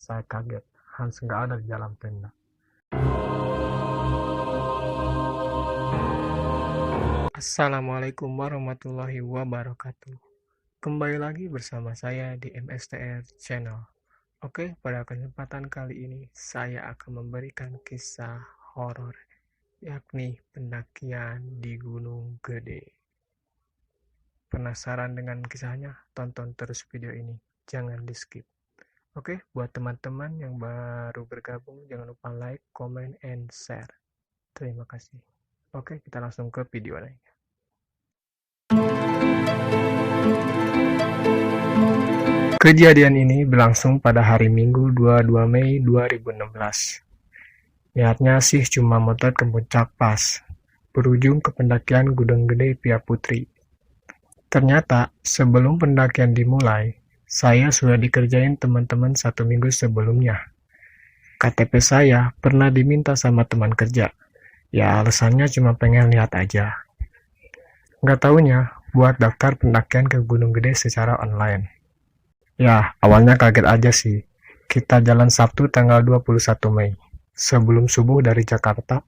Saya kaget, Hans nggak ada di dalam tenda. Assalamualaikum warahmatullahi wabarakatuh. Kembali lagi bersama saya di MSTR Channel. Oke, pada kesempatan kali ini saya akan memberikan kisah horor, yakni pendakian di Gunung Gede. Penasaran dengan kisahnya? Tonton terus video ini, jangan di skip. Oke, buat teman-teman yang baru bergabung, jangan lupa like, comment, and share. Terima kasih. Oke, kita langsung ke videonya. Kejadian ini berlangsung pada hari Minggu 22 Mei 2016. Niatnya sih cuma motret ke puncak pas, berujung ke pendakian Gunung Gede Pia Putri. Ternyata, sebelum pendakian dimulai, saya sudah dikerjain teman-teman 1 minggu sebelumnya. KTP saya pernah diminta sama teman kerja. Ya alasannya cuma pengen lihat aja. Nggak taunya, buat daftar pendakian ke Gunung Gede secara online. Ya, awalnya kaget aja sih. Kita jalan Sabtu tanggal 21 Mei. Sebelum subuh dari Jakarta,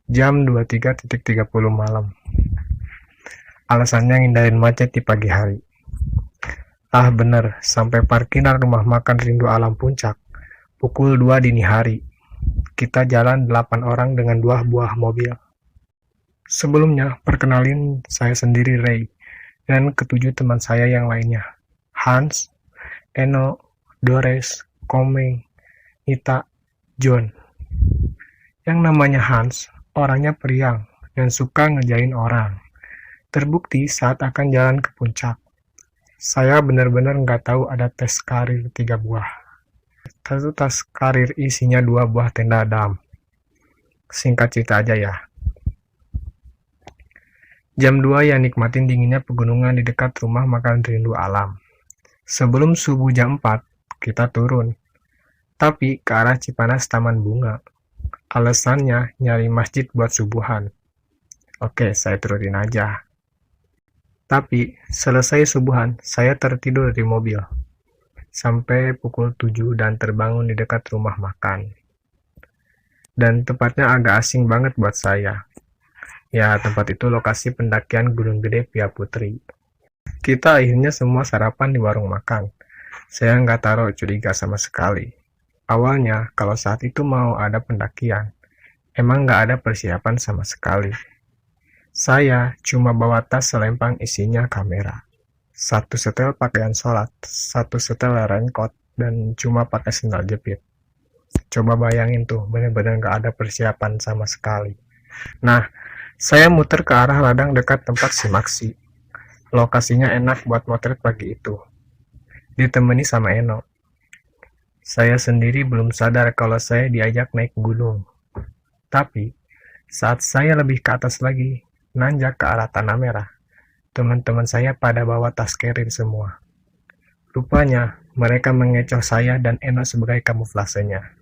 jam 23.30 malam. Alasannya ngindarin macet di pagi hari. Ah bener, sampai parkiran rumah makan Rindu Alam Puncak, pukul 2 dini hari. Kita jalan 8 orang dengan 2 buah mobil. Sebelumnya, perkenalin saya sendiri Ray, dan ketujuh teman saya yang lainnya. Hans, Eno, Dores, Komeng, Nita, John. Yang namanya Hans, orangnya periang dan suka ngejain orang. Terbukti saat akan jalan ke puncak. Saya benar-benar nggak tahu ada tes karir 3 buah. Satu tas karir isinya 2 buah tenda dam. Singkat cerita aja ya. Jam 2 ya nikmatin dinginnya pegunungan di dekat rumah makan Rindu Alam. Sebelum subuh jam 4, kita turun. Tapi ke arah Cipanas Taman Bunga. Alasannya nyari masjid buat subuhan. Oke, saya turutin aja. Tapi, selesai subuhan, saya tertidur di mobil. Sampai pukul 7 dan terbangun di dekat rumah makan. Dan tempatnya agak asing banget buat saya. Ya, tempat itu lokasi pendakian Gunung Gede Pia Putri. Kita akhirnya semua sarapan di warung makan. Saya nggak taruh curiga sama sekali. Awalnya, kalau saat itu mau ada pendakian, emang nggak ada persiapan sama sekali. Saya cuma bawa tas selempang isinya kamera. 1 setel pakaian sholat, 1 setel raincoat, dan cuma pakai sendal jepit. Coba bayangin tuh, bener-bener nggak ada persiapan sama sekali. Nah, saya muter ke arah ladang dekat tempat Simaksi. Lokasinya enak buat motret pagi itu. Ditemani sama Eno. Saya sendiri belum sadar kalau saya diajak naik gunung. Tapi, saat saya lebih ke atas lagi, nanjak ke arah Tanah Merah, teman-teman saya pada bawa tas carrier semua. Rupanya, mereka mengecoh saya dan Eno sebagai kamuflasenya.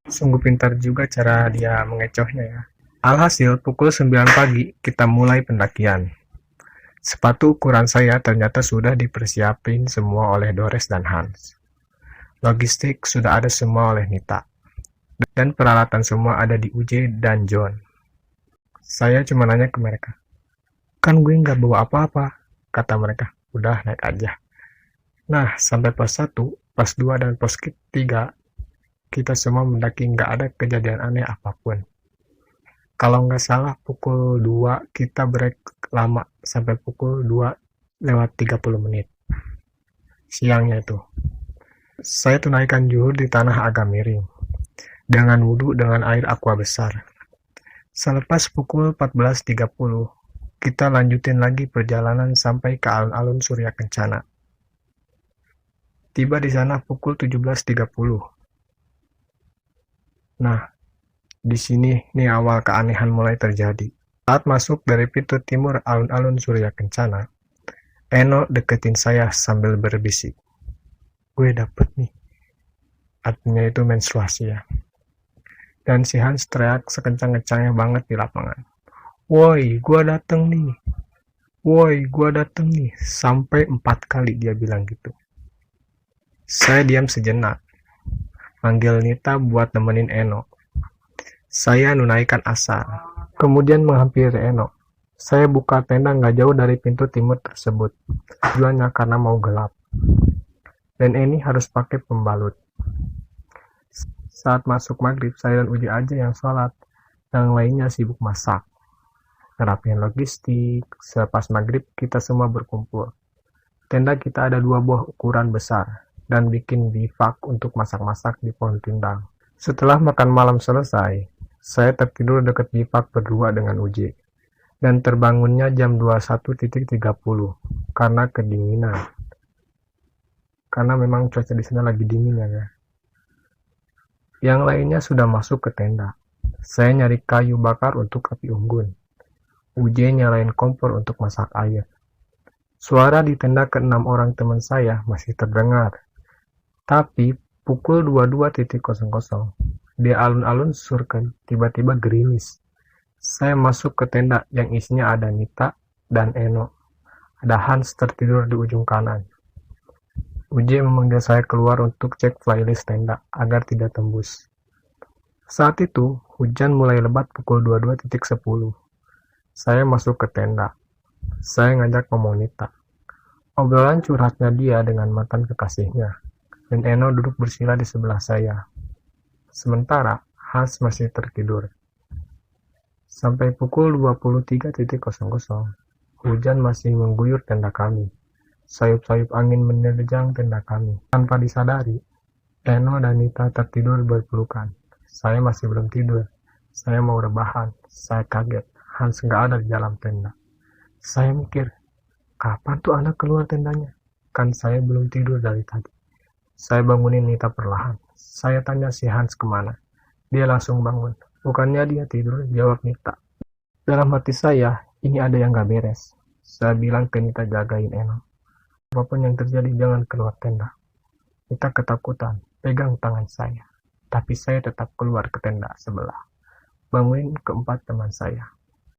Sungguh pintar juga cara dia mengecohnya ya. Alhasil, pukul 9 pagi, kita mulai pendakian. Sepatu ukuran saya ternyata sudah dipersiapin semua oleh Dores dan Hans. Logistik sudah ada semua oleh Nita. Dan peralatan semua ada di UJ dan John. Saya cuma nanya ke mereka. Kan gue nggak bawa apa-apa, kata mereka. Udah, naik aja. Nah, sampai pos 1, pos 2, dan pos 3, kita semua mendaki nggak ada kejadian aneh apapun. Kalau nggak salah, pukul 2 kita break lama, sampai pukul 2:30 menit. Siangnya itu. Saya tunaikan zuhur di tanah agak miring, dengan wudhu dengan air aqua besar. Selepas pukul 14.30, kita lanjutin lagi perjalanan sampai ke alun-alun Surya Kencana. Tiba di sana pukul 17.30. Nah, di sini nih awal keanehan mulai terjadi. Saat masuk dari pintu timur alun-alun Surya Kencana, Eno deketin saya sambil berbisik. Gue dapet nih. Artinya itu menstruasi ya. Dan si Hans teriak sekencang-kencangnya banget di lapangan. Woi, gua dateng nih. Woi, gua dateng nih. Sampai 4 kali dia bilang gitu. Saya diam sejenak. manggil Nita buat nemenin Eno. Saya nunaikan asa, kemudian menghampiri Eno. Saya buka tenda nggak jauh dari pintu timur tersebut, tujuannya karena mau gelap. Dan ini harus pakai pembalut. Saat masuk maghrib, saya dan Uji aja yang sholat, yang lainnya sibuk masak. Ngerapiin logistik, selepas maghrib kita semua berkumpul. Tenda kita ada 2 buah ukuran besar, dan bikin bivak untuk masak-masak di pohon pindang. Setelah makan malam selesai, saya tertidur dekat bivak berdua dengan Uji. Dan terbangunnya jam 21.30 karena kedinginan. Karena memang cuaca di sana lagi dingin ya. Yang lainnya sudah masuk ke tenda. Saya nyari kayu bakar untuk api unggun. Uji nyalain kompor untuk masak air. Suara di tenda ke-6 orang teman saya masih terdengar. Tapi pukul 22.00, di alun-alun Surken tiba-tiba gerimis. Saya masuk ke tenda yang isinya ada Nita dan Eno. Ada Hans tertidur di ujung kanan. Uji memanggil saya keluar untuk cek playlist tenda agar tidak tembus. Saat itu, hujan mulai lebat pukul 22.10. Saya masuk ke tenda. Saya ngajak ngomong Nita. Obrolan curhatnya dia dengan mantan kekasihnya. Dan Eno duduk bersila di sebelah saya. Sementara, Hans masih tertidur. Sampai pukul 23.00, hujan masih mengguyur tenda kami. Sayup-sayup angin menerjang tenda kami. Tanpa disadari, Eno dan Nita tertidur berpelukan. Saya masih belum tidur. Saya mau rebahan. Saya kaget. Hans nggak ada di dalam tenda. Saya mikir, kapan tuh anak keluar tendanya? Kan saya belum tidur dari tadi. Saya bangunin Nita perlahan. Saya tanya si Hans kemana. Dia langsung bangun. Bukannya dia tidur, jawab Nita. Dalam hati saya, ini ada yang gak beres. Saya bilang ke Nita jagain Eno. Apapun yang terjadi, jangan keluar tenda. Nita ketakutan, pegang tangan saya. Tapi saya tetap keluar ke tenda sebelah. Bangunin keempat teman saya.